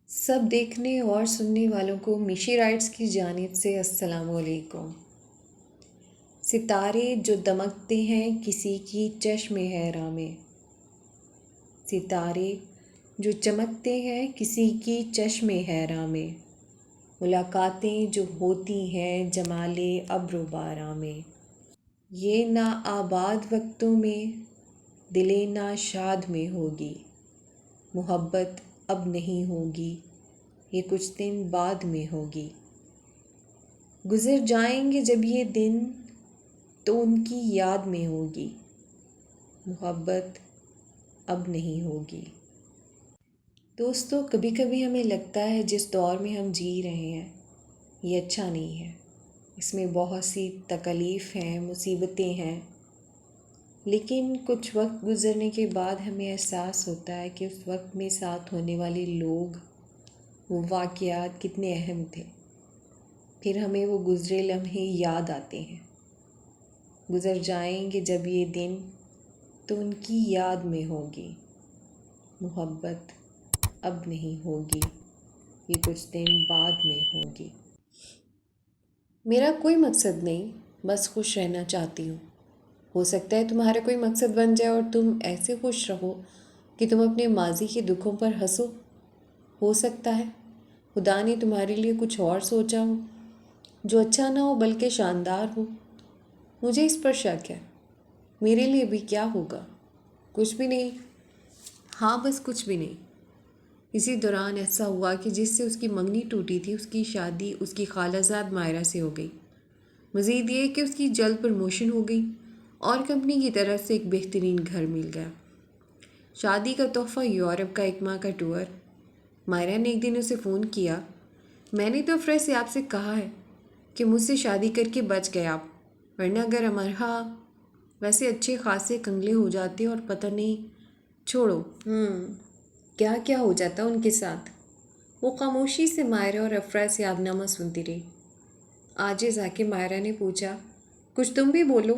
سب دیکھنے اور سننے والوں کو میشی رائٹس کی جانب سے السلام علیکم۔ ستارے جو دمکتے ہیں کسی کی چشم حیراں میں، ستارے جو چمکتے ہیں کسی کی چشم حیراں میں، ملاقاتیں جو ہوتی ہیں جمال ابر و باراں میں، یہ نا آباد وقتوں میں دل ناشاد میں ہوگی، محبت اب نہیں ہوگی، یہ کچھ دن بعد میں ہوگی۔ گزر جائیں گے جب یہ دن تو ان کی یاد میں ہوگی، محبت اب نہیں ہوگی۔ دوستو، کبھی کبھی ہمیں لگتا ہے جس دور میں ہم جی رہے ہیں یہ اچھا نہیں ہے، اس میں بہت سی تکالیف ہیں، مصیبتیں ہیں، لیکن کچھ وقت گزرنے کے بعد ہمیں احساس ہوتا ہے کہ اس وقت میں ساتھ ہونے والے لوگ، وہ واقعات کتنے اہم تھے۔ پھر ہمیں وہ گزرے لمحے یاد آتے ہیں۔ گزر جائیں گے جب یہ دن تو ان کی یاد میں ہوگی، محبت اب نہیں ہوگی، یہ کچھ دن بعد میں ہوگی۔ میرا کوئی مقصد نہیں، بس خوش رہنا چاہتی ہوں۔ ہو سکتا ہے تمہارا کوئی مقصد بن جائے اور تم ایسے خوش رہو کہ تم اپنے ماضی کے دکھوں پر ہنسو۔ ہو سکتا ہے خدا نے تمہارے لیے کچھ اور سوچا ہو جو اچھا نہ ہو بلکہ شاندار ہو۔ مجھے اس پر شک ہے۔ میرے لیے بھی کیا ہوگا؟ کچھ بھی نہیں۔ ہاں، بس کچھ بھی نہیں۔ اسی دوران ایسا ہوا کہ جس سے اس کی منگنی ٹوٹی تھی، اس کی شادی اس کی خالہ زاد مائرہ سے ہو گئی۔ مزید یہ کہ اس کی جلد پروموشن ہو گئی اور کمپنی کی طرف سے ایک بہترین گھر مل گیا۔ شادی کا تحفہ یورپ کا 1 ماہ کا ٹور۔ مائرہ نے ایک دن اسے فون کیا، میں نے تو افراد سے آپ سے کہا ہے کہ مجھ سے شادی کر کے بچ گئے آپ، ورنہ اگر امرہا ویسے اچھے خاصے کنگلے ہو جاتے اور پتہ نہیں، چھوڑو کیا کیا ہو جاتا ان کے ساتھ۔ وہ خاموشی سے مائرہ اور افراد سے یاد نامہ سنتی رہی۔ عاجز آ کے مائرہ نے پوچھا، کچھ تم بھی بولو،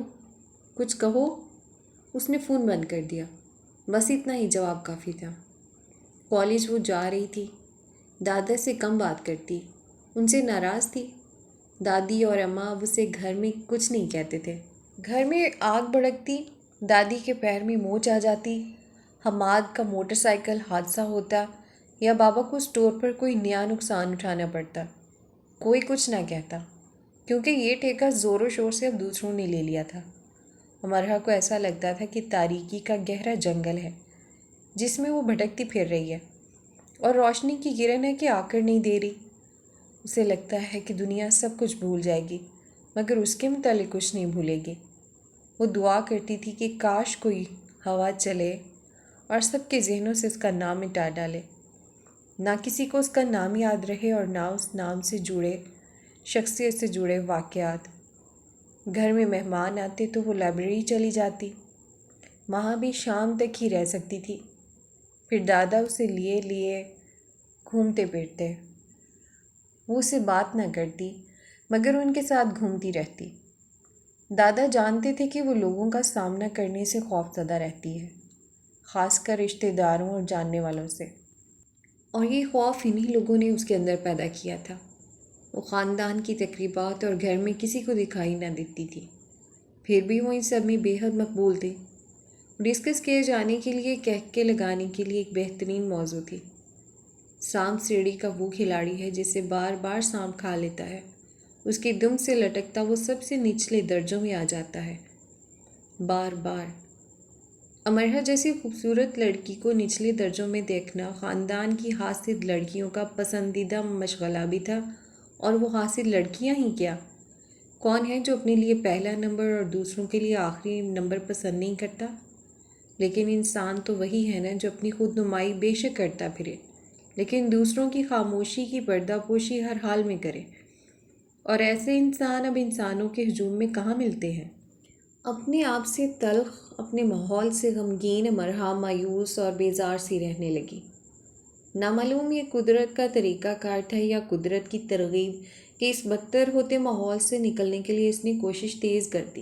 کچھ کہو۔ اس نے فون بند کر دیا۔ بس اتنا ہی جواب کافی تھا۔ کالج وہ جا رہی تھی، دادا سے کم بات کرتی، ان سے ناراض تھی۔ دادی اور اماں اب اسے گھر میں کچھ نہیں کہتے تھے۔ گھر میں آگ بھڑکتی، دادی کے پیر میں موچ آ جاتی، حماد کا موٹر سائیکل حادثہ ہوتا یا بابا کو اسٹور پر کوئی نیا نقصان اٹھانا پڑتا، کوئی کچھ نہ کہتا، کیونکہ یہ ٹھیکہ زور و شور سے اب دوسروں نے لے لیا تھا۔ امرہا کو ایسا لگتا تھا کہ تاریکی کا گہرا جنگل ہے جس میں وہ بھٹکتی پھر رہی ہے اور روشنی کی کرن ہے کہ آ کر نہیں دے رہی۔ اسے لگتا ہے کہ دنیا سب کچھ بھول جائے گی مگر اس کے متعلق کچھ نہیں بھولے گی۔ وہ دعا کرتی تھی کہ کاش کوئی ہوا چلے اور سب کے ذہنوں سے اس کا نام مٹا ڈالے، نہ کسی کو اس کا نام یاد رہے اور نہ اس نام سے جڑے شخصیت سے جڑے واقعات۔ گھر میں مہمان آتے تو وہ لائبریری چلی جاتی، وہاں بھی شام تک ہی رہ سکتی تھی۔ پھر دادا اسے لیے گھومتے پھرتے، وہ اسے بات نہ کرتی مگر ان کے ساتھ گھومتی رہتی۔ دادا جانتے تھے کہ وہ لوگوں کا سامنا کرنے سے خوف زدہ رہتی ہے، خاص کر رشتہ داروں اور جاننے والوں سے، اور یہ خوف انہی لوگوں نے اس کے اندر پیدا کیا تھا۔ وہ خاندان کی تقریبات اور گھر میں کسی کو دکھائی نہ دیتی تھی، پھر بھی وہ ان سب میں بے حد مقبول تھی۔ ڈسکس کیے جانے کے لیے، کہہ کے لگانے کے لیے ایک بہترین موضوع تھی۔ سانپ سیڑھی کا وہ کھلاڑی ہے جسے بار بار سانپ کھا لیتا ہے، اس کی دم سے لٹکتا وہ سب سے نچلے درجوں میں آ جاتا ہے، بار بار۔ امرہا جیسی خوبصورت لڑکی کو نچلے درجوں میں دیکھنا خاندان کی حاسد لڑکیوں کا پسندیدہ مشغلہ بھی تھا، اور وہ حاسد لڑکیاں ہی کیا، کون ہے جو اپنے لیے پہلا نمبر اور دوسروں کے لیے آخری نمبر پسند نہیں کرتا؟ لیکن انسان تو وہی ہے نا جو اپنی خود نمائی بے شک کرتا پھرے، لیکن دوسروں کی خاموشی کی پردہ پوشی ہر حال میں کرے۔ اور ایسے انسان اب انسانوں کے ہجوم میں کہاں ملتے ہیں؟ اپنے آپ سے تلخ، اپنے ماحول سے غمگین امرہا مایوس اور بیزار سی رہنے لگی۔ نامعلوم یہ قدرت کا طریقہ کار تھا یا قدرت کی ترغیب کہ اس بدتر ہوتے ماحول سے نکلنے کے لیے اس نے کوشش تیز کر دی۔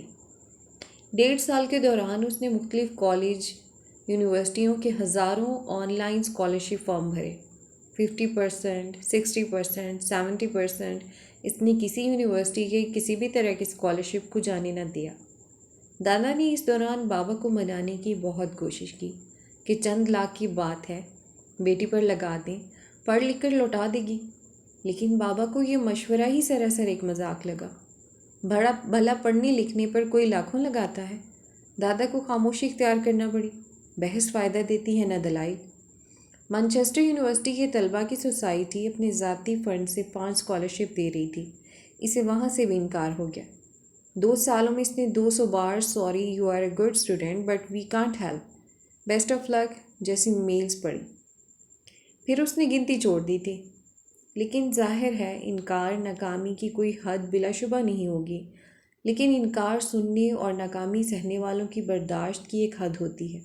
1.5 سال کے دوران اس نے مختلف کالج، یونیورسٹیوں کے ہزاروں آن لائن اسکالرشپ فارم بھرے، 50%, 60%, 70%، اس نے کسی یونیورسٹی کے کسی بھی طرح کی اسکالرشپ کو جانے نہ دیا۔ دادا نے اس دوران بابا کو منانے کی بہت کوشش کی کہ چند لاکھ کی بات ہے، بیٹی پر لگا دیں، پڑھ لکھ کر لوٹا دے گی، لیکن بابا کو یہ مشورہ ہی سراسر ایک مذاق لگا۔ بھلا پڑھنے لکھنے پر کوئی لاکھوں لگاتا ہے؟ دادا کو خاموشی اختیار کرنا پڑی۔ بحث فائدہ دیتی ہے نہ دلائل۔ مانچسٹر یونیورسٹی کے طلباء کی سوسائٹی اپنے ذاتی فنڈ سے 5 اسکالرشپ دے رہی تھی، اسے وہاں سے بھی انکار ہو گیا۔ 2 سالوں میں اس نے 200 بار "sorry you are a good student but we can't help, best of luck" جیسی میلز پڑھی۔ پھر اس نے گنتی چھوڑ دی تھی۔ لیکن ظاہر ہے انکار ناکامی کی کوئی حد بلا شبہ نہیں ہوگی، لیکن انکار سننے اور ناکامی سہنے والوں کی برداشت کی ایک حد ہوتی ہے۔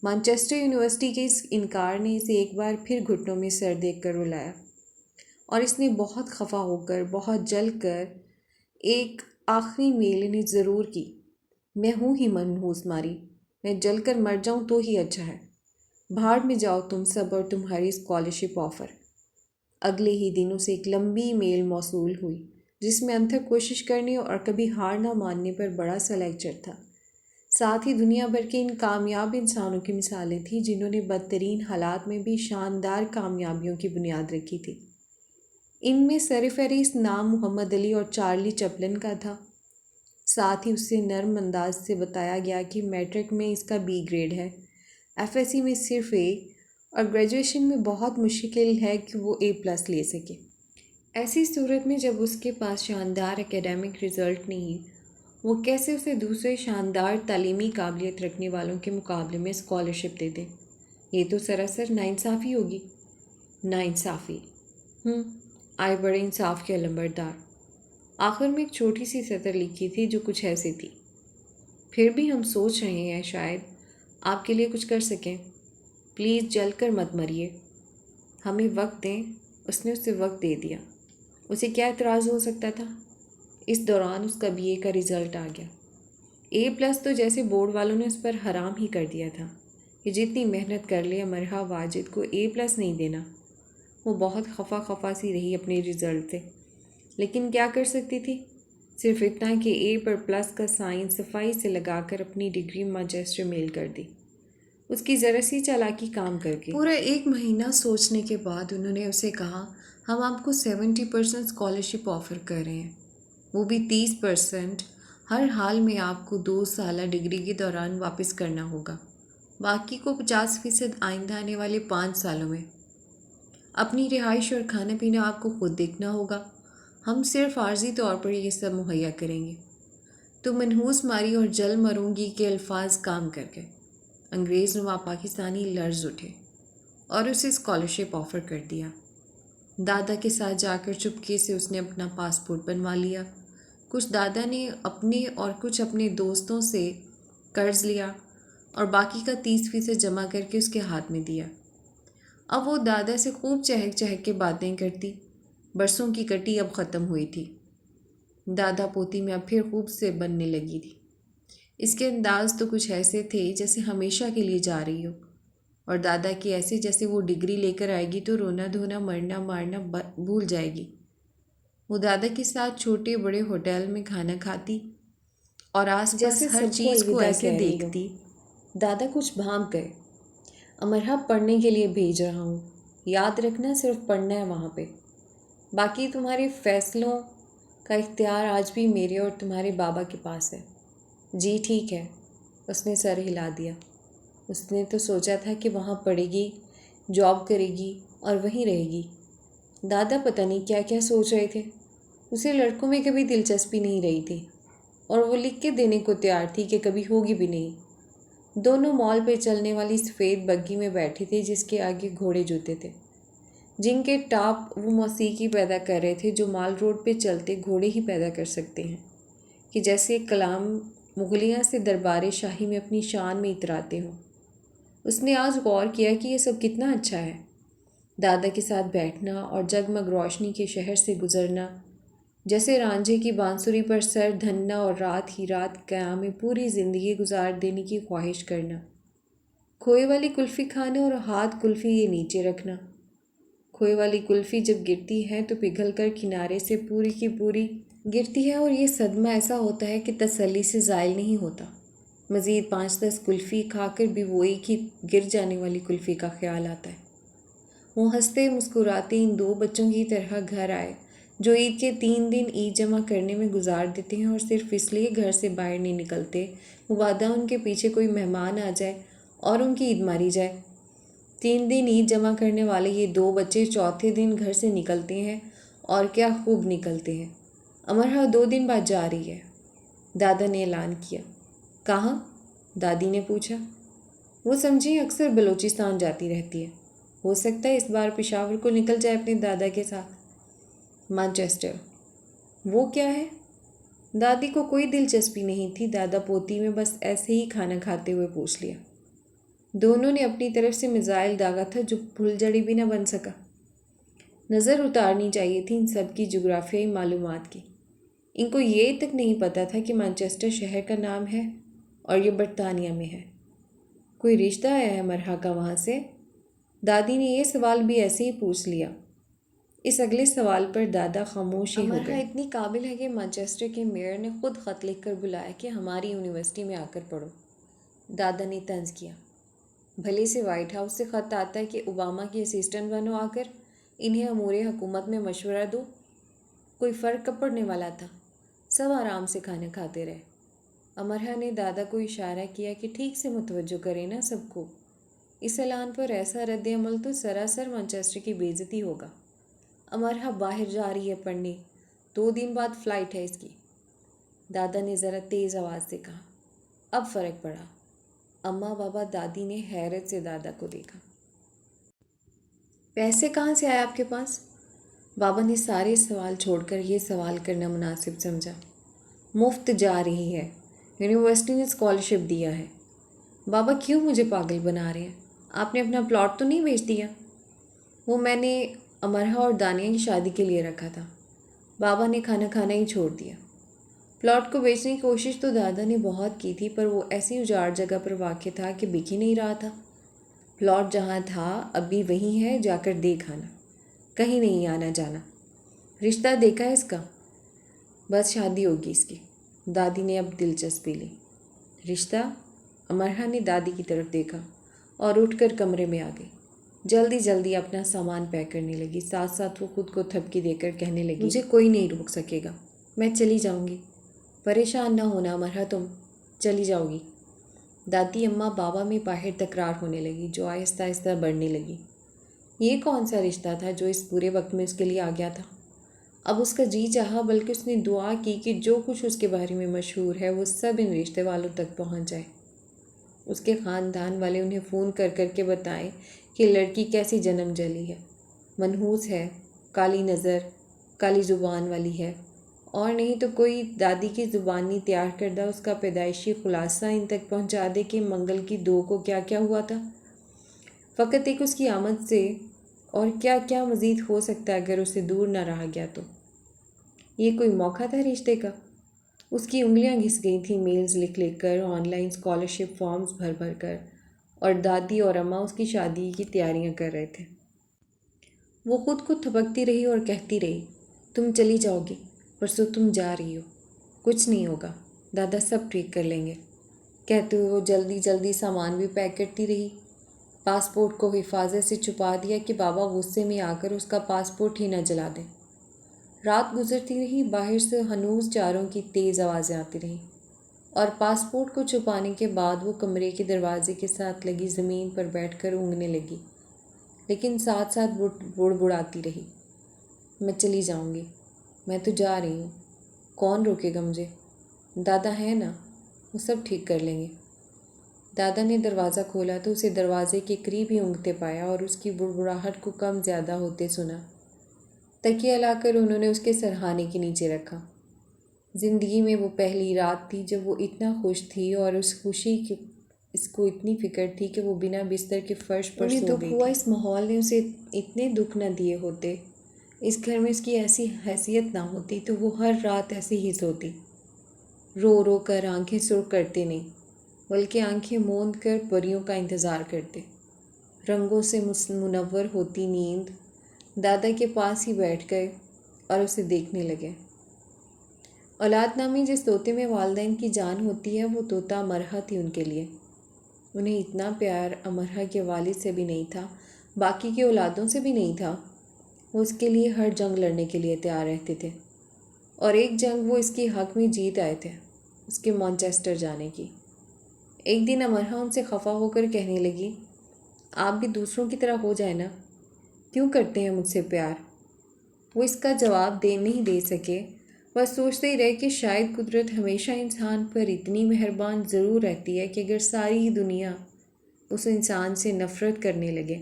مانچسٹر یونیورسٹی کے اس انکار نے اسے ایک بار پھر گھٹنوں میں سر دیکھ کر رلایا، اور اس نے بہت خفا ہو کر، بہت جل کر ایک آخری میل انہیں ضرور کی: "میں ہوں ہی منحوس ماری، میں جل کر مر جاؤں تو ہی اچھا ہے۔ بھاڑ میں جاؤ تم سب اور تمہاری اسکالرشپ آفر"۔ اگلے ہی دن اسے ایک لمبی میل موصول ہوئی جس میں انتھک کوشش کرنے اور کبھی ہار نہ ماننے پر بڑا سا لیکچر تھا۔ ساتھ ہی دنیا بھر کے ان کامیاب انسانوں کی مثالیں تھیں جنہوں نے بدترین حالات میں بھی شاندار کامیابیوں کی بنیاد رکھی تھی۔ ان میں سرفہرست نام محمد علی اور چارلی چپلن کا تھا۔ ساتھ ہی اس سے نرم انداز سے بتایا گیا کہ میٹرک میں اس کا B گریڈ ہے، FSC میں صرف A، اور گریجویشن میں بہت مشکل ہے کہ وہ A+ لے سکے۔ ایسی صورت میں جب اس کے پاس شاندار اکیڈمک رزلٹ نہیں، وہ کیسے اسے دوسرے شاندار تعلیمی قابلیت رکھنے والوں کے مقابلے میں اسکالرشپ دے دے؟ یہ تو سراسر ناانصافی ہوگی۔ ناانصافی، آئے بڑے انصاف کے علمبردار۔ آخر میں ایک چھوٹی سی سطر لکھی تھی جو کچھ ایسی تھی: "پھر بھی ہم سوچ رہے ہیں شاید آپ کے لیے کچھ کر سکیں، پلیز جل کر مت مریے، ہمیں وقت دیں"۔ اس نے اسے وقت دے دیا۔ اسے کیا اعتراض ہو سکتا تھا؟ اس دوران اس کا BA کا رزلٹ آ گیا۔ A+ تو جیسے بورڈ والوں نے اس پر حرام ہی کر دیا تھا کہ جتنی محنت کر لے امرحہ واجد کو A+ نہیں دینا۔ وہ بہت خفا سی رہی اپنے رزلٹ سے، لیکن کیا کر سکتی تھی؟ صرف اتنا کہ A پر پلس کا سائن صفائی سے لگا کر اپنی ڈگری مانچسٹر میل کر دی۔ اس کی ذرا سی چالاکی کام کر گئی۔ پورا 1 مہینہ سوچنے کے بعد انہوں نے اسے کہا: "ہم آپ کو 70% اسکالرشپ آفر کر رہے ہیں، وہ بھی 30%، ہر حال میں آپ کو 2 سالہ ڈگری کے دوران واپس کرنا ہوگا، باقی کو 50% آئندہ آنے والے 5 سالوں میں۔ اپنی رہائش اور کھانا پینا آپ کو خود دیکھنا ہوگا، ہم صرف عارضی طور پر یہ سب مہیا کریں گے"۔ تو منحوس ماری اور جل مروں گی کے الفاظ کام کر گئے۔ انگریز نما پاکستانی لرز اٹھے اور اسے اسکالرشپ آفر کر دیا۔ دادا کے ساتھ جا کر چپکے سے اس نے اپنا پاسپورٹ بنوا لیا۔ کچھ دادا نے اپنے اور کچھ اپنے دوستوں سے قرض لیا اور باقی کا 30% جمع کر کے اس کے ہاتھ میں دیا۔ اب وہ دادا سے خوب چہک چہک کے باتیں کرتی۔ برسوں کی کٹی اب ختم ہوئی تھی۔ دادا پوتی میں اب پھر خوب سے بننے لگی تھی۔ اس کے انداز تو کچھ ایسے تھے جیسے ہمیشہ کے لیے جا رہی ہو، اور دادا کے ایسے جیسے وہ ڈگری لے کر آئے گی تو رونا دھونا مرنا مارنا بھول جائے گی۔ وہ دادا کے ساتھ چھوٹے بڑے ہوٹل میں کھانا کھاتی اور آس پاس ہر چیز کو ایسے دیکھتی۔ دادا کچھ بھانپ گئے۔ "امرحہ پڑھنے کے لیے بھیج رہا ہوں، یاد رکھنا صرف پڑھنا ہے وہاں پہ، باقی تمہارے فیصلوں کا اختیار آج بھی میرے اور تمہارے بابا کے پاس ہے"۔ "جی ٹھیک ہے"۔ اس نے سر ہلا دیا۔ اس نے تو سوچا تھا کہ وہاں پڑھے گی، جاب کرے گی اور وہیں رہے گی۔ دادا پتہ نہیں کیا کیا سوچ رہے تھے۔ اسے لڑکوں میں کبھی دلچسپی نہیں رہی تھی، اور وہ لکھ کے دینے کو تیار تھی کہ کبھی ہوگی بھی نہیں۔ دونوں مال پہ چلنے والی سفید بگی میں بیٹھے تھے جس کے آگے گھوڑے جوتے تھے، جن کے ٹاپ وہ موسیقی پیدا کر رہے تھے جو مال روڈ پہ چلتے گھوڑے ہی پیدا کر سکتے ہیں، کہ جیسے کلام مغلیہ سے دربار شاہی میں اپنی شان میں اتراتے ہوں۔ اس نے آج غور کیا کہ یہ سب کتنا اچھا ہے، دادا کے ساتھ بیٹھنا اور جگمگ روشنی کے شہر سے گزرنا، جیسے رانجھے کی بانسری پر سر دھننا اور رات ہی رات قیام میں پوری زندگی گزار دینے کی خواہش کرنا، کھوئے والی کلفی کھانا اور ہاتھ کلفی یہ نیچے رکھنا۔ کھوئے والی کلفی جب گرتی ہے تو پگھل کر کنارے سے پوری کی پوری گرتی ہے، اور یہ صدمہ ایسا ہوتا ہے کہ تسلی سے زائل نہیں ہوتا۔ مزید 5-10 کلفی کھا کر بھی وہ ایک ہی گر جانے والی کلفی کا خیال آتا ہے۔ وہ ہنستے مسکراتے ان 2 بچوں کی طرح گھر آئے جو عید کے 3 دن عید جمع کرنے میں گزار دیتے ہیں اور صرف اس لیے گھر سے باہر نہیں نکلتے مبادا ان کے پیچھے کوئی مہمان آ جائے اور ان کی عید ماری جائے۔ 3 دن عید جمع کرنے والے یہ 2 بچے چوتھے دن گھر سے نکلتے ہیں، اور کیا خوب نکلتے ہیں۔ امرہ 2 دن بعد جا رہی ہے، دادا نے اعلان کیا۔ کہاں؟ دادی نے پوچھا۔ وہ سمجھی اکثر بلوچستان جاتی رہتی ہے، ہو سکتا ہے اس بار پشاور کو نکل جائے اپنے دادا کے ساتھ۔ مانچسٹر؟ وہ کیا ہے؟ دادی کو کوئی دلچسپی نہیں تھی، دادا پوتی میں بس ایسے ہی کھانا کھاتے ہوئے پوچھ لیا۔ دونوں نے اپنی طرف سے میزائل داغا تھا جو پھول جڑی بھی نہ بن سکا۔ نظر اتارنی چاہیے تھی ان سب کی جغرافیائی معلومات کی۔ ان کو یہ تک نہیں پتہ تھا کہ مانچسٹر شہر کا نام ہے اور یہ برطانیہ میں ہے۔ کوئی رشتہ آیا ہے مرحا کا وہاں سے؟ دادی نے یہ سوال بھی ایسے ہی پوچھ لیا۔ اس اگلے سوال پر دادا خاموش ہی ہو گئے۔ امرہ اتنی قابل ہے کہ مانچسٹر کے میئر نے خود خط لکھ کر بلایا کہ ہماری یونیورسٹی میں آ کر پڑھو۔ دادا نے طنز کیا۔ بھلے سے وائٹ ہاؤس سے خط آتا ہے کہ اوباما کی اسسٹنٹ بنو آ کر انہیں امور حکومت میں مشورہ دو۔ کوئی فرق کب پڑنے والا تھا؟ سب آرام سے کھانا کھاتے رہے۔ امرہ نے دادا کو اشارہ کیا کہ ٹھیک سے متوجہ کریں نا سب کو۔ اس اعلان پر ایسا رد عمل تو سراسر مانچسٹر کی بے عزتی ہوگا۔ امرہ باہر جا رہی ہے پڑھنے، 2 دن بعد فلائٹ ہے اس کی، دادا نے ذرا تیز آواز سے کہا۔ اب فرق پڑا۔ اماں بابا دادی نے حیرت سے دادا کو دیکھا۔ پیسے کہاں سے آئے آپ کے پاس؟ بابا نے سارے سوال چھوڑ کر یہ سوال کرنا مناسب سمجھا۔ مفت جا رہی ہے، یونیورسٹی نے اسکالرشپ دیا ہے۔ بابا کیوں مجھے پاگل بنا رہے ہیں؟ آپ نے اپنا پلاٹ تو نہیں بیچ دیا؟ وہ میں نے امرہ اور دانیہ کی شادی کے لیے رکھا تھا۔ بابا نے کھانا کھانا ہی چھوڑ دیا۔ پلاٹ کو بیچنے کی کوشش تو دادا نے بہت کی تھی، پر وہ ایسی اجاڑ جگہ پر واقع تھا کہ بک ہی نہیں رہا تھا۔ پلاٹ جہاں تھا اب بھی وہیں ہے، جا کر دیکھ آنا، کہیں نہیں آنا جانا۔ رشتہ دیکھا ہے اس کا؟ بس شادی ہوگی اس کی۔ دادی نے اب دلچسپی لی۔ رشتہ؟ امرہ نے دادی کی طرف دیکھا اور اٹھ کر کمرے میں آ گئی۔ جلدی جلدی اپنا سامان پیک کرنے لگی، ساتھ ساتھ وہ خود کو تھپکی دے کر کہنے لگی، مجھے کوئی نہیں روک سکے گا، میں چلی جاؤں گی۔ پریشان نہ ہونا امرہ، تم چلی جاؤ گی۔ دادی اماں بابا میں باہر تکرار ہونے لگی جو آہستہ آہستہ بڑھنے لگی۔ یہ کون سا رشتہ تھا جو اس برے وقت میں اس کے لیے آ گیا تھا؟ اب اس کا جی چاہا، بلکہ اس نے دعا کی کہ جو کچھ اس کے بارے میں مشہور ہے وہ سب ان رشتے والوں تک پہنچ جائے۔ اس کے خاندان والے انہیں فون کر کر کے بتائیں کہ لڑکی کیسی جنم جلی ہے، منحوس ہے، کالی نظر، کالی زبان والی ہے، اور نہیں تو کوئی دادی کی زبانی تیار کردہ اس کا پیدائشی خلاصہ ان تک پہنچا دے کہ منگل کی 2 کو کیا کیا ہوا تھا، فقط ایک اس کی آمد سے، اور کیا کیا مزید ہو سکتا ہے اگر اسے دور نہ رہا گیا تو۔ یہ کوئی موقع تھا رشتے کا؟ اس کی انگلیاں گھس گئی تھیں میلز لکھ لکھ کر، آن لائن اسکالرشپ فارمز بھر بھر کر، اور دادی اور اماں اس کی شادی کی تیاریاں کر رہے تھے۔ وہ خود کو تھپکتی رہی اور کہتی رہی، تم چلی جاؤ گی، پرسوں تم جا رہی ہو، کچھ نہیں ہوگا، دادا سب ٹھیک کر لیں گے۔ کہتے ہوئے وہ جلدی جلدی سامان بھی پیک کرتی رہی۔ پاسپورٹ کو حفاظت سے چھپا دیا کہ بابا غصے میں آ کر اس کا پاسپورٹ ہی نہ جلا دیں۔ رات گزرتی رہی، باہر سے ہنوز چاروں کی تیز آوازیں آتی رہیں، اور پاسپورٹ کو چھپانے کے بعد وہ کمرے کے دروازے کے ساتھ لگی زمین پر بیٹھ کر اونگنے لگی، لیکن ساتھ ساتھ بڑبڑاتی رہی، میں چلی جاؤں گی، میں تو جا رہی ہوں، کون روکے گا مجھے؟ دادا ہے نا، وہ سب ٹھیک کر لیں گے۔ دادا نے دروازہ کھولا تو اسے دروازے کے قریب ہی اونگتے پایا اور اس کی بڑبڑاہٹ کو کم زیادہ ہوتے سنا۔ تکیہ لا کر انہوں نے اس کے سرہانے کے نیچے رکھا۔ زندگی میں وہ پہلی رات تھی جب وہ اتنا خوش تھی، اور اس خوشی کی اس کو اتنی فکر تھی کہ وہ بنا بستر کے فرش پر سو گئی تھی۔ اس ماحول نے اسے اتنے دکھ نہ دیے ہوتے، اس گھر میں اس کی ایسی حیثیت نہ ہوتی تو وہ ہر رات ایسی ہی سوتی، رو رو کر آنکھیں سرخ کرتے نہیں، بلکہ آنکھیں موند کر پریوں کا انتظار کرتے۔ رنگوں سے منور ہوتی نیند، دادا کے پاس ہی بیٹھ گئے اور اسے دیکھنے لگے۔ اولاد نامی جس طوطے میں والدین کی جان ہوتی ہے وہ طوطا امرا تھی ان کے لیے۔ انہیں اتنا پیار امرا کے والد سے بھی نہیں تھا، باقی کے اولادوں سے بھی نہیں تھا۔ وہ اس کے لیے ہر جنگ لڑنے کے لیے تیار رہتے تھے، اور ایک جنگ وہ اس کی حق میں جیت آئے تھے، اس کے مانچسٹر جانے کی۔ ایک دن امرا ان سے خفا ہو کر کہنے لگی، آپ بھی دوسروں کی طرح ہو جائے نا، کیوں کرتے ہیں مجھ سے پیار؟ وہ اس کا جواب نہیں دے سکے، بس سوچتے ہی رہے کہ شاید قدرت ہمیشہ انسان پر اتنی مہربان ضرور رہتی ہے کہ اگر ساری دنیا اس انسان سے نفرت کرنے لگے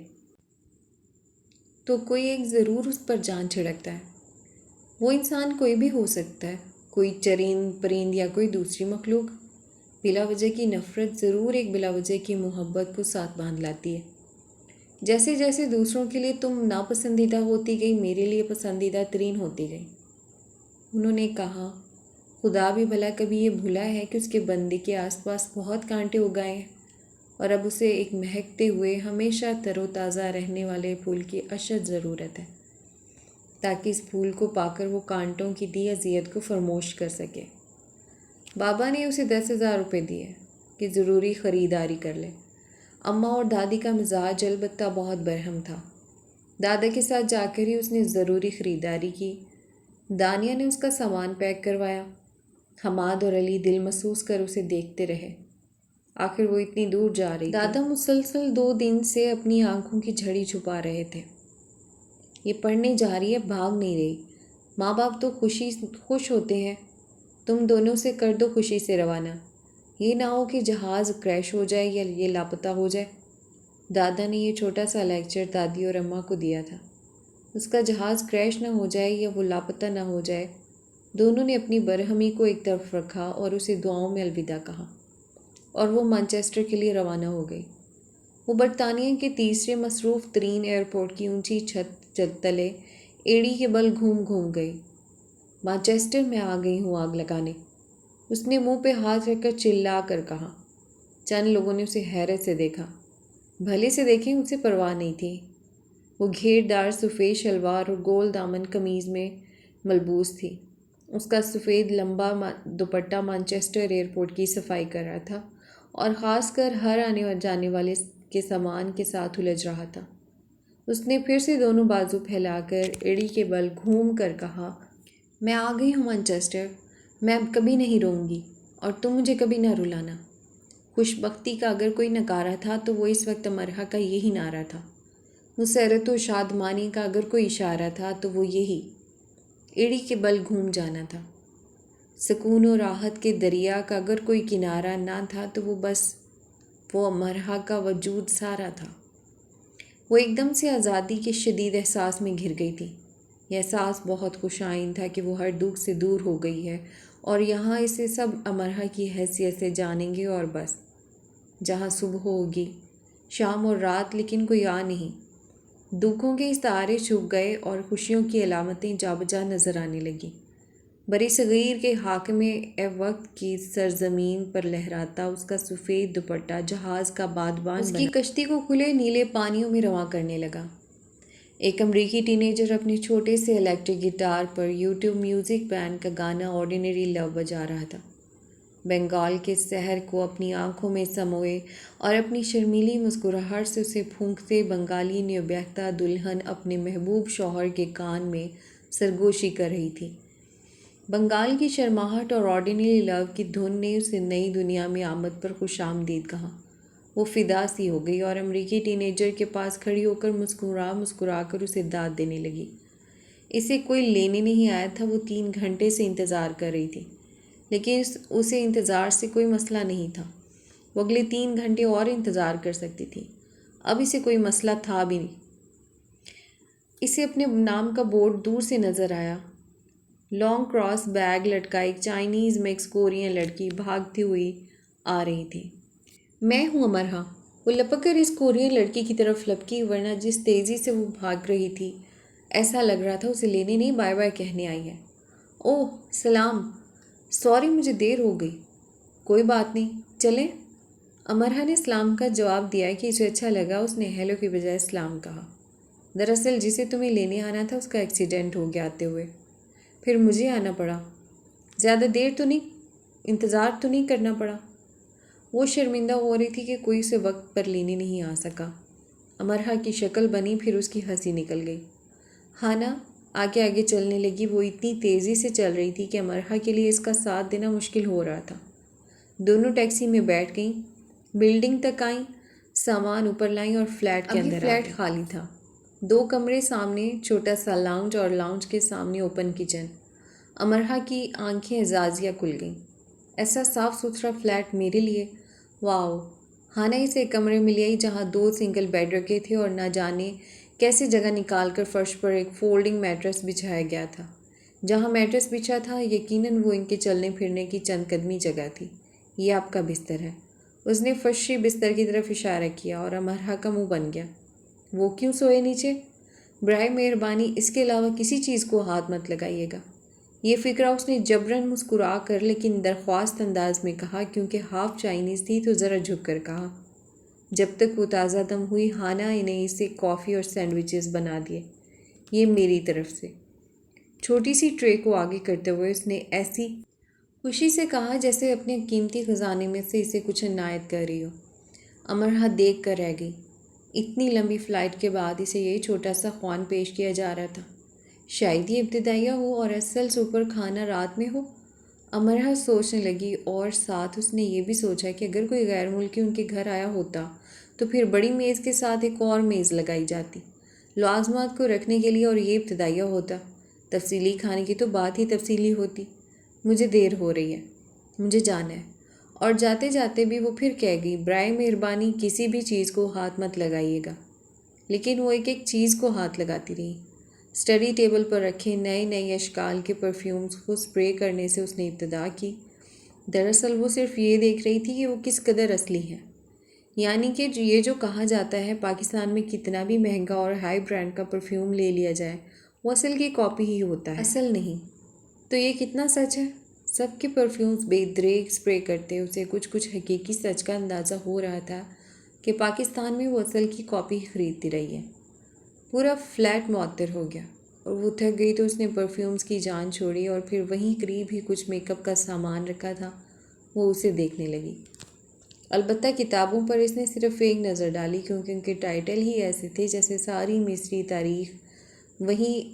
تو کوئی ایک ضرور اس پر جان چھڑکتا ہے۔ وہ انسان کوئی بھی ہو سکتا ہے، کوئی چرند پرند یا کوئی دوسری مخلوق۔ بلا وجہ کی نفرت ضرور ایک بلا وجہ کی محبت کو ساتھ باندھ لاتی ہے۔ جیسے جیسے دوسروں کے لیے تم ناپسندیدہ ہوتی گئی، میرے لیے پسندیدہ ترین ہوتی گئی۔ انہوں نے کہا، خدا بھی بھلا کبھی یہ بھولا ہے کہ اس کے بندے کے آس پاس بہت کانٹے اگائے ہیں، اور اب اسے ایک مہکتے ہوئے ہمیشہ تر و تازہ رہنے والے پھول کی اشد ضرورت ہے، تاکہ اس پھول کو پا کر وہ کانٹوں کی دی اذیت کو فراموش کر سکے۔ بابا نے اسے 10,000 روپے دیے کہ ضروری خریداری کر لے۔ اماں اور دادی کا مزاج البتہ بہت برہم تھا۔ دادا کے ساتھ جا کر ہی اس نے ضروری خریداری کی۔ دانیہ نے اس کا سامان پیک کروایا۔ حماد اور علی دل محسوس کر اسے دیکھتے رہے۔ آخر وہ اتنی دور جا رہی تھی۔ دادا مسلسل 2 دن سے اپنی آنکھوں کی جھڑی چھپا رہے تھے۔ یہ پڑھنے جا رہی ہے، بھاگ نہیں رہی۔ ماں باپ تو خوش ہوتے ہیں، تم دونوں سے کر دو خوشی سے روانہ، یہ نہ ہو کہ جہاز کریش ہو جائے یا یہ لاپتہ ہو جائے۔ دادا نے یہ چھوٹا سا لیکچر دادی اور اماں کو دیا تھا۔ اس کا جہاز کریش نہ ہو جائے یا وہ لاپتہ نہ ہو جائے۔ دونوں نے اپنی برہمی کو ایک طرف رکھا اور اسے دعاؤں میں الوداع کہا، اور وہ مانچسٹر کے لیے روانہ ہو گئی۔ وہ برطانیہ کے تیسرے مصروف ترین ایئرپورٹ کی اونچی چھت تلے ایڑی کے بل گھوم گئی۔ مانچسٹر میں آ گئی ہوں آگ لگانے، اس نے منہ پہ ہاتھ رکھ کر چلا کر کہا۔ چند لوگوں نے اسے حیرت سے دیکھا۔ بھلے سے دیکھیں، اسے پرواہ نہیں تھی۔ وہ گھیردار سفید شلوار اور گول دامن قمیض میں ملبوس تھی۔ اس کا سفید لمبا دوپٹہ مانچسٹر ایئرپورٹ کی صفائی کر رہا تھا، اور خاص کر ہر آنے جانے والے کے سامان کے ساتھ الجھ رہا تھا۔ اس نے پھر سے دونوں بازو پھیلا کر ایڑی کے بل گھوم کر کہا، میں آ گئی ہوں مانچسٹر، میں اب کبھی نہیں روں گی، اور تم مجھے کبھی نہ رلانا۔ خوش بختی کا اگر کوئی نعرہ تھا تو وہ اس وقت امرا کا یہی نعرہ تھا۔ مسرت و شادمانی کا اگر کوئی اشارہ تھا تو وہ یہی ایڑی کے بل گھوم جانا تھا۔ سکون و راحت کے دریا کا اگر کوئی کنارہ نہ تھا تو وہ بس وہ امرا کا وجود سارا تھا۔ وہ ایک دم سے آزادی کے شدید احساس میں گھر گئی تھی۔ یہ احساس بہت خوش آئند تھا کہ وہ ہر دکھ سے دور ہو گئی ہے، اور یہاں اسے سب امرا کی حیثیت سے جانیں گے، اور بس جہاں صبح ہوگی، شام اور رات، لیکن کوئی آ نہیں۔ دکھوں کے استعارے چھپ گئے اور خوشیوں کی علامتیں جا بجا نظر آنے لگیں۔ بر صغیر کے حاکم وقت کی سرزمین پر لہراتا اس کا سفید دوپٹہ جہاز کا بادبان اس کی کشتی کو کھلے نیلے پانیوں میں رواں کرنے لگا۔ ایک امریکی ٹین ایجر اپنے چھوٹے سے الیکٹرک گٹار پر یوٹیوب میوزک بینڈ کا گانا آرڈینری لو بجا رہا تھا۔ بنگال کے سحر کو اپنی آنکھوں میں سموئے اور اپنی شرمیلی مسکراہٹ سے اسے پھونکتے بنگالی نیوبہتا دلہن اپنے محبوب شوہر کے کان میں سرگوشی کر رہی تھی۔ بنگال کی شرماہٹ اور آرڈینری لو کی دھن نے اسے نئی دنیا میں آمد پر خوش آمدید کہا۔ وہ فدا سی ہو گئی اور امریکی ٹین ایجر کے پاس کھڑی ہو کر مسکرا کر اسے داد دینے لگی۔ اسے کوئی لینے نہیں آیا تھا، وہ 3 گھنٹے سے انتظار کر رہی تھی، لیکن اسے انتظار سے کوئی مسئلہ نہیں تھا۔ وہ اگلے 3 گھنٹے اور انتظار کر سکتی تھی۔ اب اسے کوئی مسئلہ تھا بھی نہیں۔ اسے اپنے نام کا بورڈ دور سے نظر آیا۔ لانگ کراس بیگ لٹکائے ایک چائنیز مکس کورین لڑکی بھاگتی ہوئی آ رہی تھی۔ میں ہوں امرا۔ وہ لپک کر اس کورین لڑکی کی طرف لپکی، ورنہ جس تیزی سے وہ بھاگ رہی تھی ایسا لگ رہا تھا اسے لینے نہیں بائے بائے کہنے آئی ہے۔ اوہ سلام، سوری مجھے دیر ہو گئی۔ کوئی بات نہیں، چلیں۔ امرا نے سلام کا جواب دیا کہ اسے اچھا لگا۔ اس نے ہیلو کی بجائے سلام کہا۔ دراصل جسے تمہیں لینے آنا تھا اس کا ایکسیڈنٹ ہو گیا آتے ہوئے، پھر مجھے آنا پڑا۔ زیادہ دیر تو نہیں، انتظار تو نہیں کرنا پڑا؟ وہ شرمندہ ہو رہی تھی کہ کوئی اسے وقت پر لینے نہیں آ سکا۔ امرہا کی شکل بنی، پھر اس کی ہنسی نکل گئی۔ ہانا آگے آگے چلنے لگی۔ وہ اتنی تیزی سے چل رہی تھی کہ امرہا کے لیے اس کا ساتھ دینا مشکل ہو رہا تھا۔ دونوں ٹیکسی میں بیٹھ گئیں، بلڈنگ تک آئیں، سامان اوپر لائیں اور فلیٹ کے اندر فلیٹ خالی تھا۔ 2 کمرے سامنے، چھوٹا سا لاؤنج اور لاؤنج کے سامنے اوپن کچن۔ امرہا کی آنکھیں اعزازیہ کھل گئیں۔ ایسا صاف ستھرا فلیٹ میرے لیے، واؤ! ہانا اسے ایک کمرے میں لے آئی جہاں 2 سنگل بیڈ رکھے تھے اور نہ جانے کیسے جگہ نکال کر فرش پر ایک فولڈنگ میٹرس بچھایا گیا تھا۔ جہاں میٹرس بچھا تھا یقیناً وہ ان کے چلنے پھرنے کی چند قدمی جگہ تھی۔ یہ آپ کا بستر ہے۔ اس نے فرشی بستر کی طرف اشارہ کیا اور امرہا کا منہ بن گیا۔ وہ کیوں سوئے نیچے؟ برائے مہربانی اس کے علاوہ کسی چیز کو ہاتھ مت لگائیے گا۔ یہ فقرہ اس نے جبراً مسکرا کر لیکن درخواست انداز میں کہا، کیونکہ ہاف چائنیز تھی تو ذرا جھک کر کہا۔ جب تک وہ تازہ دم ہوئی ہانا انہیں اسے کافی اور سینڈوچز بنا دیے۔ یہ میری طرف سے۔ چھوٹی سی ٹرے کو آگے کرتے ہوئے اس نے ایسی خوشی سے کہا جیسے اپنے قیمتی خزانے میں سے اسے کچھ عنایت کر رہی ہو۔ امرہا دیکھ کر رہ گئی۔ اتنی لمبی فلائٹ کے بعد اسے یہ چھوٹا سا خوان پیش کیا جا رہا تھا۔ شاید یہ ابتدائیہ ہو اور اصل سپر کھانا رات میں ہو۔ امرہا سوچنے لگی اور ساتھ اس نے یہ بھی سوچا کہ اگر کوئی غیر ملکی ان کے گھر آیا ہوتا تو پھر بڑی میز کے ساتھ ایک اور میز لگائی جاتی لوازمات کو رکھنے کے لیے، اور یہ ابتدائیہ ہوتا۔ تفصیلی کھانے کی تو بات ہی تفصیلی ہوتی۔ مجھے دیر ہو رہی ہے، مجھے جانا ہے۔ اور جاتے جاتے بھی وہ پھر کہہ گئی، برائے مہربانی کسی بھی چیز کو ہاتھ مت لگائیے گا۔ لیکن وہ ایک ایک چیز کو ہاتھ لگاتی رہی۔ اسٹڈی ٹیبل پر رکھے نئے نئے اشکال کے پرفیومز کو اسپرے کرنے سے اس نے ابتدا کی۔ دراصل وہ صرف یہ دیکھ رہی تھی کہ وہ کس قدر اصلی ہے۔ یعنی کہ یہ جو کہا جاتا ہے پاکستان میں کتنا بھی مہنگا اور ہائی برانڈ کا پرفیوم لے لیا جائے وہ اصل کی کاپی ہی ہوتا ہے، اصل نہیں۔ تو یہ کتنا سچ ہے؟ سب کے پرفیومز بے دریغ اسپرے کرتے اسے کچھ حقیقی سچ کا اندازہ ہو رہا تھا کہ پاکستان میں وہ اصل کی کاپی خریدتی رہی ہے۔ پورا فلیٹ معطر ہو گیا اور وہ تھک گئی تو اس نے پرفیومز کی جان چھوڑی اور پھر وہیں قریب ہی کچھ میک اپ کا سامان رکھا تھا، وہ اسے دیکھنے لگی۔ البتہ کتابوں پر اس نے صرف ایک نظر ڈالی، کیونکہ ان کے ٹائٹل ہی ایسے تھے جیسے ساری مصری تاریخ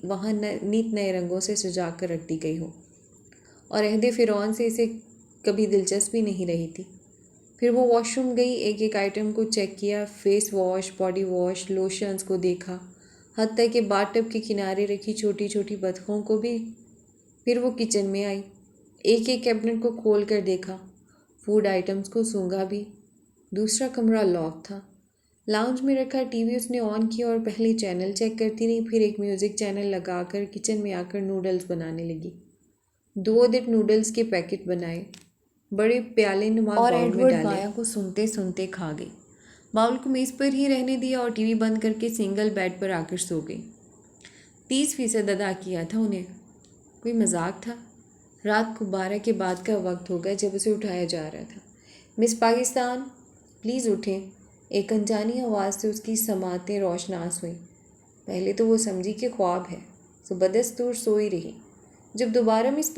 وہاں نیت نئے رنگوں سے سجا کر رکھ دی گئی ہو، اور عہد فرعون سے اسے کبھی دلچسپی نہیں رہی تھی۔ پھر وہ واش روم گئی، ایک ایک آئٹم کو چیک کیا، فیس واش، باڈی واش، لوشنز کو دیکھا، حتیٰ کہ باتھ ٹب کے کنارے رکھی چھوٹی چھوٹی بطخوں کو بھی۔ پھر وہ کچن میں آئی، ایک ایک کیبنٹ کو کھول کر دیکھا، فوڈ آئٹمز کو سونگھا بھی۔ دوسرا کمرہ لاک تھا۔ لاؤنج میں رکھا ٹی وی اس نے آن کیا اور پہلے چینل چیک کرتی رہی، پھر ایک میوزک چینل لگا کر کچن میں آ کر نوڈلز بنانے لگی۔ 2 عدد نوڈلز کے پیکٹ بنائے، بڑے پیالے نما باؤل میں ڈالے، اور ایڈورڈ مایا کو سنتے سنتے کھا گئی۔ باؤل کو میز پر ہی رہنے دیا اور ٹی وی بند کر کے سنگل بیڈ پر آ کر سو گئی۔ 30% ادا کیا تھا انہیں۔ کوئی مذاق تھا؟ رات کو 12 کے بعد کا وقت ہوگا جب اسے اٹھایا جا رہا تھا۔ مس پاکستان پلیز اٹھیں۔ ایک انجانی آواز سے اس کی سماعتیں روشناس ہوئیں۔ پہلے تو وہ سمجھی کہ خواب ہے، سو بدستور سوئی رہی۔ جب دوبارہ مس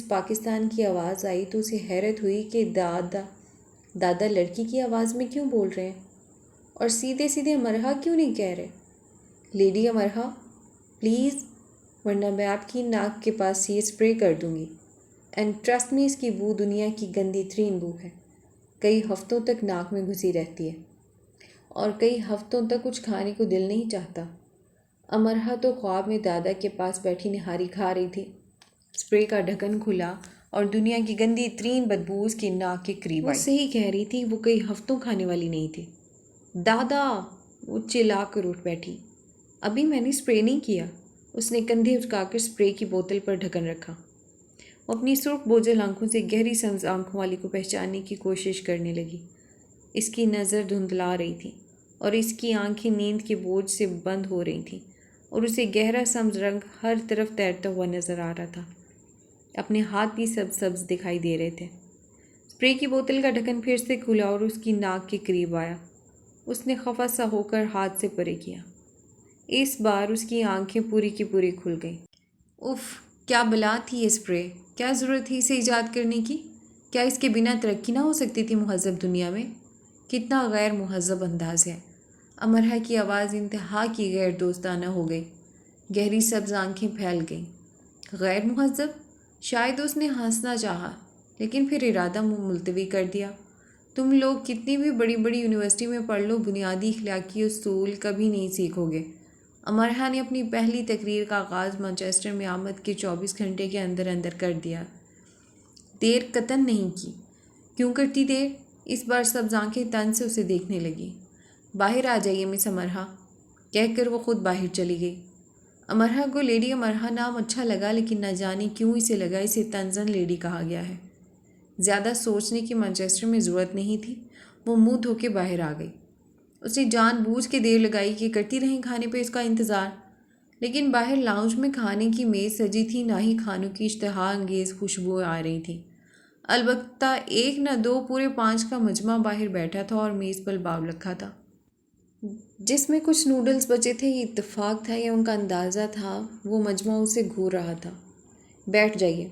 پاکستان کی آواز آئی تو اسے حیرت ہوئی کہ دادا لڑکی کی آواز میں کیوں بول رہے ہیں، اور سیدھے سیدھے امرہا کیوں نہیں کہہ رہے؟ لیڈی امرہا پلیز، ورنہ میں آپ کی ناک کے پاس یہ اسپرے کر دوں گی۔ اینڈ ٹرسٹ می، اس کی بو دنیا کی گندی ترین بو ہے، کئی ہفتوں تک ناک میں گھسی رہتی ہے، اور کئی ہفتوں تک کچھ کھانے کو دل نہیں چاہتا۔ امرہا تو خواب میں دادا کے پاس بیٹھی نہاری کھا رہی تھی۔ اسپرے کا ڈھکن کھلا اور دنیا کی گندی ترین بدبو اس کی ناک کے قریب آئی۔ وہ صحیح کہہ رہی تھی، وہ کئی ہفتوں کھانے والی نہیں تھی۔ دادا! وہ چلا کر اٹھ بیٹھی۔ ابھی میں نے اسپرے نہیں کیا۔ اس نے کندھے اٹھا کر اسپرے کی بوتل پر ڈھکن رکھا۔ وہ اپنی سرخ بوجھل آنکھوں سے گہری سبز آنکھوں والی کو پہچاننے کی کوشش کرنے لگی۔ اس کی نظر دھندلا رہی تھی اور اس کی آنکھیں نیند کے بوجھ سے بند ہو رہی تھیں، اور اسے گہرا سبز رنگ ہر طرف تیرتا ہوا نظر آ رہا تھا۔ اپنے ہاتھ بھی سبز دکھائی دے رہے تھے۔ اسپرے کی بوتل کا ڈھکن پھر سے کھلا اور اس کی ناک کے قریب آیا۔ اس نے خفا سا ہو کر ہاتھ سے پرے کیا۔ اس بار اس کی آنکھیں پوری کی پوری کھل گئیں۔ اف، کیا بلا تھی یہ اسپرے! کیا ضرورت تھی اسے ایجاد کرنے کی؟ کیا اس کے بنا ترقی نہ ہو سکتی تھی مہذب دنیا میں؟ کتنا غیر مہذب انداز ہے! امرہ کی آواز انتہا کی غیر دوستانہ ہو گئی۔ گہری سبز آنکھیں پھیل گئیں۔ غیر مہذب؟ شاید اس نے ہنسنا چاہا، لیکن پھر ارادہ ملتوی کر دیا۔ تم لوگ کتنی بھی بڑی بڑی یونیورسٹی میں پڑھ لو، بنیادی اخلاقی اصول کبھی نہیں سیکھو گے۔ امرہ نے اپنی پہلی تقریر کا آغاز مانچسٹر میں آمد کے 24 گھنٹے کے اندر اندر کر دیا۔ دیر قطعاً نہیں کی۔ کیوں کرتی دیر؟ اس بار سبز آنکھیں تن سے اسے دیکھنے لگیں۔ باہر آ جائیے مس امرہ، کہہ کر وہ خود باہر چلی گئی۔ امرہ کو لیڈی امرہ نام اچھا لگا، لیکن نہ جانے کیوں اسے لگا اسے طنزاً لیڈی کہا گیا ہے۔ زیادہ سوچنے کی مانچسٹر میں ضرورت نہیں تھی۔ وہ منہ دھو کے باہر آ گئی۔ اس نے جان بوجھ کے دیر لگائی کہ کرتی رہیں کھانے پہ اس کا انتظار، لیکن باہر لاؤنج میں کھانے کی میز سجی تھی، نہ ہی کھانوں کی اشتہا انگیز خوشبو آ رہی تھی۔ البتہ ایک نہ دو، پورے 5 کا مجمع باہر بیٹھا تھا اور میز پر باؤل رکھا تھا جس میں کچھ نوڈلز بچے تھے۔ یہ اتفاق تھا یا ان کا اندازہ تھا؟ وہ مجمع اسے گھور رہا تھا۔ بیٹھ جائیے،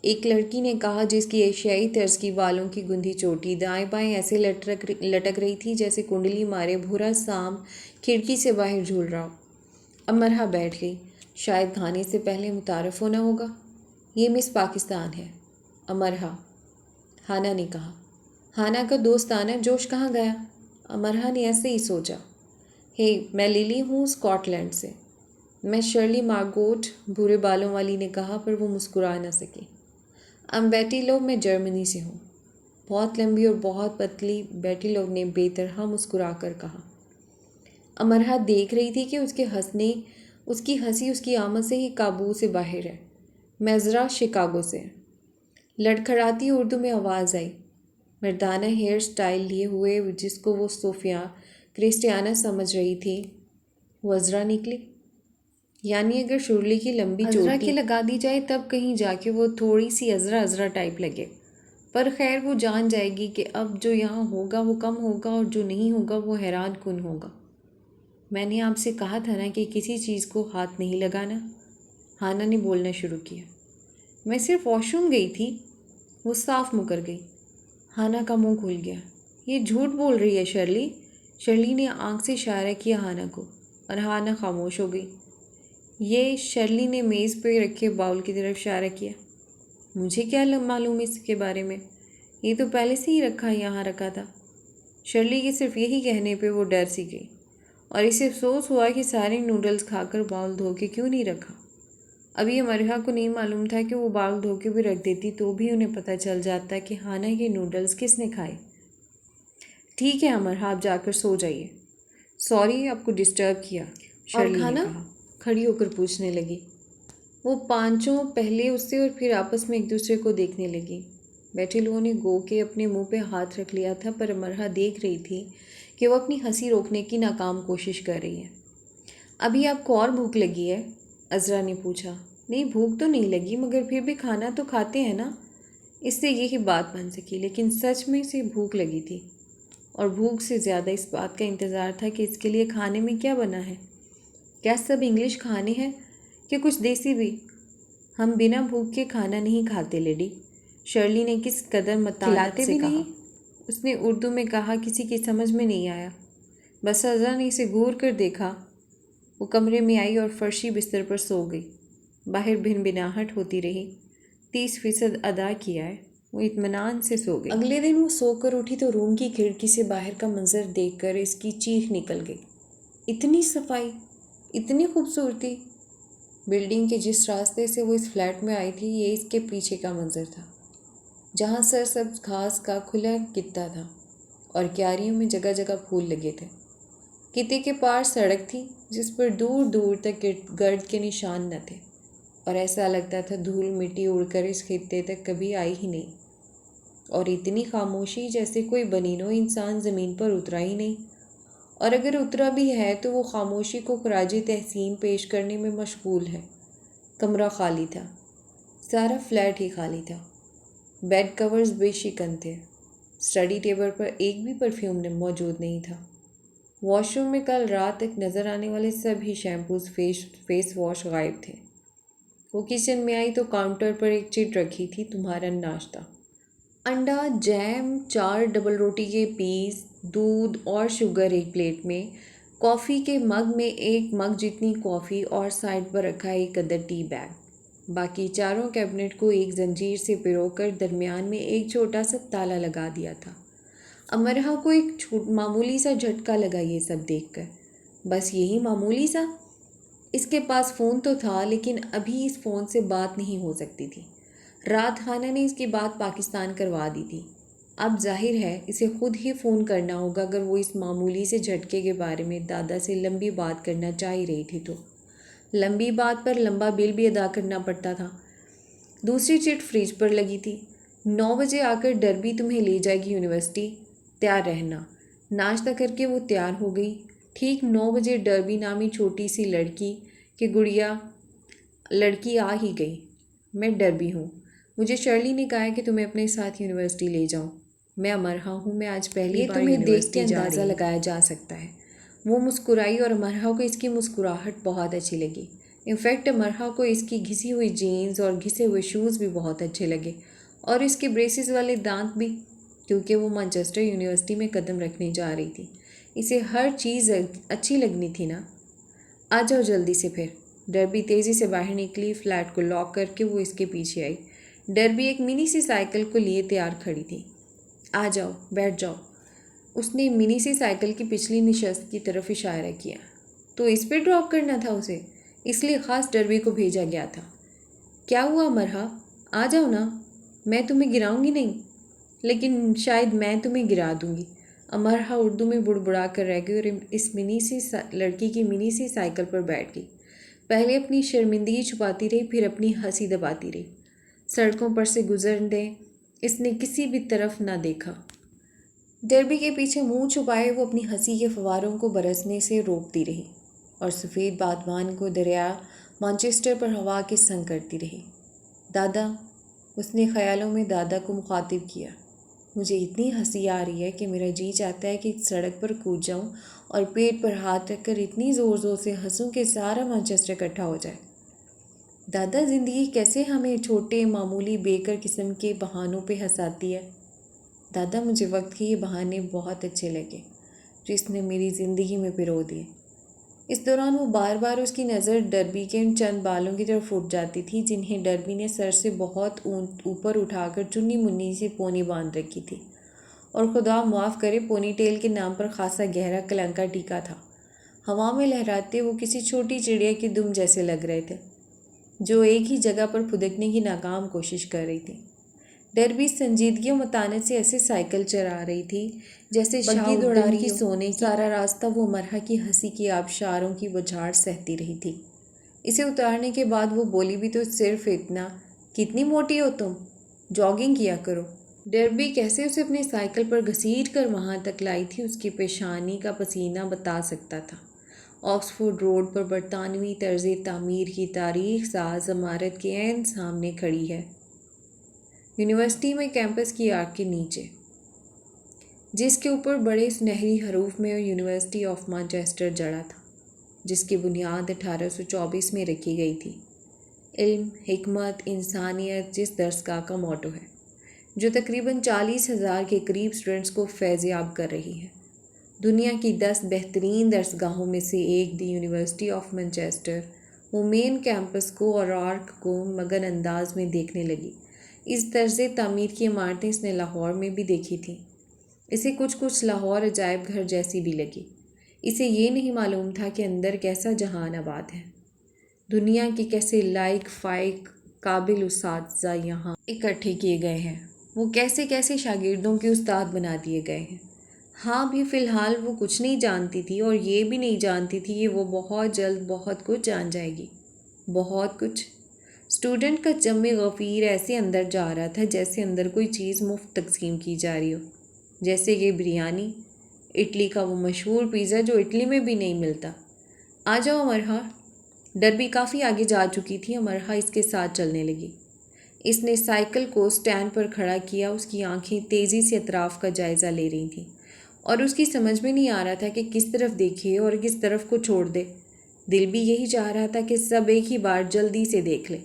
ایک لڑکی نے کہا جس کی ایشیائی طرز کی بالوں کی گندھی چوٹی دائیں بائیں ایسے لٹک رہی تھی جیسے کنڈلی مارے بھورا سام کھڑکی سے باہر جھول رہا ہو۔ امرہ بیٹھ گئی۔ شاید کھانے سے پہلے متعارف ہونا ہوگا۔ یہ مس پاکستان ہے، امرہ، ہانا نے کہا۔ ہانا کا دوستانہ جوش کہاں گیا؟ امرہ نے ایسے ہی سوچا۔ ہے، میں للی ہوں، اسکاٹ لینڈ سے۔ میں شرلی مارگوٹ، بھورے بالوں والی نے کہا، پر وہ مسکرا نہ سکی۔ بیٹی لو، میں جرمنی سے ہوں۔ بہت لمبی اور بہت پتلی، بیٹی لو نے بے طرح مسکرا کر کہا۔ امرہ دیکھ رہی تھی کہ اس کی ہنسی اس کی آمد سے ہی قابو سے باہر ہے۔ میں ذرا شکاگو سے۔ لڑکھڑاتی اردو میں آواز آئی۔ مردانہ ہیئر سٹائل لیے ہوئے جس کو وہ صوفیہ کرسٹیانہ سمجھ رہی تھی، وہ عذرا نکلی۔ یعنی اگر شرلی کی لمبی چوٹی کی لگا دی جائے تب کہیں جا کے وہ تھوڑی سی عذرا ٹائپ لگے، پر خیر وہ جان جائے گی کہ اب جو یہاں ہوگا وہ کم ہوگا اور جو نہیں ہوگا وہ حیران کن ہوگا۔ میں نے آپ سے کہا تھا نا کہ کسی چیز کو ہاتھ نہیں لگانا، ہانا نے بولنا شروع کیا۔ میں صرف واش روم گئی تھی، وہ صاف مکر گئی۔ ہانا کا منہ کھل گیا۔ یہ جھوٹ بول رہی ہے شرلی۔ شرلی نے آنکھ سے اشارہ کیا ہانا کو، اور ہانا خاموش ہو گئی۔ یہ شرلی نے میز پہ رکھے باؤل کی طرف اشارہ کیا۔ مجھے کیا معلوم اس کے بارے میں؟ یہ تو پہلے سے ہی یہاں رکھا تھا۔ شرلی کے صرف یہی کہنے پہ وہ ڈر سی گئی، اور اسے افسوس ہوا کہ سارے نوڈلز کھا کر باؤل دھو کے کیوں نہیں رکھا۔ ابھی امرہ کو نہیں معلوم تھا کہ وہ باؤل دھو کے بھی رکھ دیتی تو بھی انہیں پتہ چل جاتا کہ ہانا کے نوڈلز کس نے کھائے۔ ٹھیک ہے امرہ، آپ جا کر سو جائیے۔ سوری آپ کو ڈسٹرب کیا، شرلی نے کہا، کھڑی ہو کر پوچھنے لگی۔ وہ پانچوں پہلے اس سے اور پھر آپس میں ایک دوسرے کو دیکھنے لگی۔ بیٹھے لوگوں نے گو کے اپنے منہ پہ ہاتھ رکھ لیا تھا، پر امرہ دیکھ رہی تھی کہ وہ اپنی ہنسی روکنے کی ناکام کوشش کر رہی ہے۔ ابھی آپ کو اور بھوک لگی ہے؟ عذرا نے پوچھا۔ نہیں، بھوک تو نہیں لگی، مگر پھر بھی کھانا تو کھاتے ہیں نا۔ اس سے یہی بات بن سکی، لیکن سچ میں سے بھوک لگی تھی، اور بھوک سے زیادہ اس بات کا انتظار تھا کہ اس کے لیے کھانے میں کیا بنا ہے۔ کیا سب انگلش کھانے ہیں کہ کچھ دیسی بھی؟ ہم بنا بھوک کے کھانا نہیں کھاتے لیڈی، شرلی نے کس قدر متانت سے کہا۔ اس نے اردو میں کہا، کسی کی سمجھ میں نہیں آیا۔ بس عذرا نے اسے گھور کر دیکھا۔ وہ کمرے میں آئی اور فرشی بستر پر سو گئی۔ باہر بھن بھناہٹ ہوتی رہی۔ 30% ادا کیا ہے۔ وہ اطمینان سے سو گئی۔ اگلے دن وہ سو کر اٹھی تو روم کی کھڑکی سے باہر کا منظر دیکھ کر اس کی چیخ نکل گئی۔ اتنی صفائی، اتنی خوبصورتی! بلڈنگ کے جس راستے سے وہ اس فلیٹ میں آئی تھی، یہ اس کے پیچھے کا منظر تھا، جہاں سرسبز گھاس کا کھلا کتا تھا اور کیاریوں میں جگہ جگہ پھول لگے تھے۔ کتے کے پار سڑک تھی جس پر دور دور تک گرد کے نشان نہ تھے، اور ایسا لگتا تھا دھول مٹی اڑ کر اس خطے تک کبھی آئی ہی نہیں، اور اتنی خاموشی جیسے کوئی بنینو انسان زمین پر اترا ہی نہیں، اور اگر اترا بھی ہے تو وہ خاموشی کو خراج تحسین پیش کرنے میں مشغول ہے۔ کمرہ خالی تھا، سارا فلیٹ ہی خالی تھا۔ بیڈ کورز بے شکن تھے۔ اسٹڈی ٹیبل پر ایک بھی پرفیوم موجود نہیں تھا۔ واش روم میں کل رات تک نظر آنے والے سبھی شیمپوز فیس واش غائب تھے۔ وہ کچن میں آئی تو کاؤنٹر پر ایک چٹ رکھی تھی، تمہارا ناشتہ، انڈا، جیم، 4 ڈبل روٹی کے پیس، دودھ اور شوگر ایک پلیٹ میں، کافی کے مگ میں 1 مگ جتنی کافی اور سائڈ پر رکھا ایک عدد ٹی بیگ۔ باقی چاروں کیبنٹ کو ایک زنجیر سے پرو کر درمیان میں ایک چھوٹا سا تالا لگا دیا تھا۔ امرہا کو ایک معمولی سا جھٹکا لگا یہ سب دیکھ کر۔ بس یہی معمولی سا؟ اس کے پاس فون تو تھا لیکن ابھی اس فون سے بات نہیں ہو سکتی تھی۔ رات خانہ نے اس کی بات پاکستان کروا دی تھی۔ اب ظاہر ہے اسے خود ہی فون کرنا ہوگا اگر وہ اس معمولی سے جھٹکے کے بارے میں دادا سے لمبی بات کرنا چاہ ہی رہی تھی تو۔ لمبی بات پر لمبا بل بھی ادا کرنا پڑتا تھا۔ دوسری چٹ فریج پر لگی تھی۔ 9 بجے آ کر ڈربی تمہیں لے جائے گی یونیورسٹی، تیار رہنا۔ ناشتہ کر کے وہ تیار ہو گئی۔ ٹھیک 9 بجے ڈربی نامی چھوٹی سی لڑکی آ ہی گئی۔ میں ڈربی ہوں، مجھے شرلی نے کہا ہے کہ تمہیں اپنے ساتھ یونیورسٹی لے جاؤں۔ میں امرہا ہوں، میں آج پہلی بار تمہیں دیکھ کے اندازہ لگایا جا سکتا ہے۔ وہ مسکرائی اور امرہا کو اس کی مسکراہٹ بہت اچھی لگی۔ انفیکٹ امرہا کو اس کی گھسی ہوئی جینز اور گھسے ہوئے شوز بھی بہت اچھے لگے، اور اس کے بریسز والے دانت بھی، کیونکہ وہ مانچسٹر یونیورسٹی میں قدم رکھنے جا رہی تھی۔ اسے ہر چیز اچھی لگنی تھی نا۔ آ جاؤ جلدی سے پھر۔ ڈربی تیزی سے باہر نکلی، فلیٹ کو لاک کر کے وہ اس کے پیچھے آئی۔ ڈربی ایک منی سی سائیکل کو لیے تیار کھڑی تھی۔ آ جاؤ، بیٹھ جاؤ۔ اس نے منی سی سائیکل کی پچھلی نشست کی طرف اشارہ کیا۔ تو اس پہ ڈراپ کرنا تھا اسے، اس لیے خاص ڈربی کو بھیجا گیا تھا۔ کیا ہوا مرحا؟ آ جاؤ نا، میں تمہیں گراؤں گی نہیں، لیکن شاید میں تمہیں گرا دوں گی۔ امرہا اردو میں بڑبڑا کر رہ گئی اور اس لڑکی کی منی سی سائیکل پر بیٹھ گئی۔ پہلے اپنی شرمندگی چھپاتی رہی، پھر اپنی ہنسی دباتی رہی۔ سڑکوں پر سے گزرنے اس نے کسی بھی طرف نہ دیکھا۔ ڈربی کے پیچھے منہ چھپائے وہ اپنی ہنسی کے فواروں کو برسنے سے روکتی رہی اور سفید بادبان کو دریا مانچسٹر پر ہوا کے سنگ کرتی رہی۔ دادا، اس نے خیالوں میں دادا کو مخاطب کیا، مجھے اتنی ہنسی آ رہی ہے کہ میرا جی چاہتا ہے کہ سڑک پر کود جاؤں اور پیٹ پر ہاتھ رکھ کر اتنی زور زور سے ہنسوں کہ سارا مانچسٹر اکٹھا ہو جائے۔ دادا، زندگی کیسے ہمیں چھوٹے معمولی بیکر قسم کے بہانوں پہ ہنساتی ہے۔ دادا، مجھے وقت کے یہ بہانے بہت اچھے لگے جو اس نے میری زندگی میں پرو دیے۔ اس دوران وہ بار بار اس کی نظر ڈربی کے ان چند بالوں کی طرف اٹھ جاتی تھی جنہیں ڈربی نے سر سے بہت اوپر اٹھا کر چنی منی سے پونی باندھ رکھی تھی، اور خدا معاف کرے پونی ٹیل کے نام پر خاصا گہرا کلنکا ٹیکا تھا۔ ہوا میں لہراتے وہ کسی چھوٹی چڑیا کے دم جیسے لگ رہے تھے جو ایک ہی جگہ پر پھدکنے کی ناکام کوشش کر رہی تھی۔ ڈربی سنجیدگی و متانت سے ایسے سائیکل چلا رہی تھی جیسے بگھی دوڑا رہی ہو۔ سونے سارا راستہ وہ مرحا کی ہنسی کی آبشاروں کی بجھاڑ سہتی رہی تھی۔ اسے اتارنے کے بعد وہ بولی بھی تو صرف اتنا، کتنی موٹی ہو تم، جاگنگ کیا کرو۔ ڈربی کیسے اسے اپنے سائیکل پر گھسیٹ کر وہاں تک لائی تھی اس کی پیشانی کا پسینہ بتا سکتا تھا۔ آکسفورڈ روڈ پر برطانوی طرز تعمیر کی تاریخ ساز عمارت کے عین سامنے کھڑی ہے، یونیورسٹی میں کیمپس کی آرک کے نیچے، جس کے اوپر بڑے سنہری حروف میں یونیورسٹی آف مانچسٹر جڑا تھا، جس کی بنیاد 1824 میں رکھی گئی تھی۔ علم، حکمت، انسانیت جس درسگاہ کا موٹو ہے، جو تقریباً 40,000 کے قریب اسٹوڈنٹس کو فیض یاب کر رہی ہے۔ دنیا کی 10 بہترین درسگاہوں میں سے ایک دی یونیورسٹی آف مانچسٹر وہ مین کیمپس کو اور آرک کو مگن انداز میں دیکھنے لگی۔ اس طرز تعمیر کی عمارتیں اس نے لاہور میں بھی دیکھی تھیں۔ اسے کچھ لاہور عجائب گھر جیسی بھی لگی۔ اسے یہ نہیں معلوم تھا کہ اندر کیسا جہان آباد ہے، دنیا کے کیسے لائق فائق قابل اساتذہ یہاں اکٹھے کیے گئے ہیں، وہ کیسے کیسے شاگردوں کے استاد بنا دیے گئے ہیں۔ ہاں بھی فی الحال وہ کچھ نہیں جانتی تھی، اور یہ بھی نہیں جانتی تھی کہ وہ بہت جلد بہت کچھ جان جائے گی، بہت کچھ۔ اسٹوڈنٹ کا جم غفیر ایسے اندر جا رہا تھا جیسے اندر کوئی چیز مفت تقسیم کی جا رہی ہو، جیسے کہ بریانی، اٹلی کا وہ مشہور پیزا جو اٹلی میں بھی نہیں ملتا۔ آ جاؤ امرہا۔ ڈربی کافی آگے جا چکی تھی، امرہا اس کے ساتھ چلنے لگی۔ اس نے سائیکل کو سٹینڈ پر کھڑا کیا، اس کی آنکھیں تیزی سے اطراف کا جائزہ لے رہی تھیں۔ اور اس کی سمجھ میں نہیں آ رہا تھا کہ کس طرف دیکھے اور کس طرف کو چھوڑ دے۔ دل بھی یہی چاہ رہا تھا کہ سب ایک ہی بار جلدی سے دیکھ لے،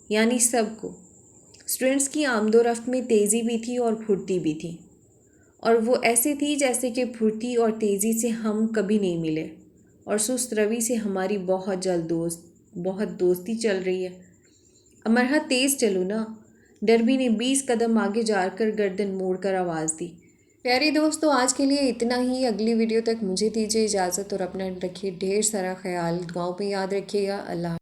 یعنی سب کو۔ اسٹوڈنٹس کی آمد و رفت میں تیزی بھی تھی اور پھرتی بھی تھی، اور وہ ایسے تھی جیسے کہ پھرتی اور تیزی سے ہم کبھی نہیں ملے، اور سست روی سے ہماری بہت دوستی چل رہی ہے۔ امرہ تیز چلو نا، ڈربی نے 20 قدم آگے جا کر گردن موڑ کر آواز دی۔ پیارے دوستو، آج کے لیے اتنا ہی۔ اگلی ویڈیو تک مجھے دیجیے اجازت، اور اپنا رکھیے ڈھیر سارا خیال، دعاؤں پہ یاد رکھیے گا۔ اللہ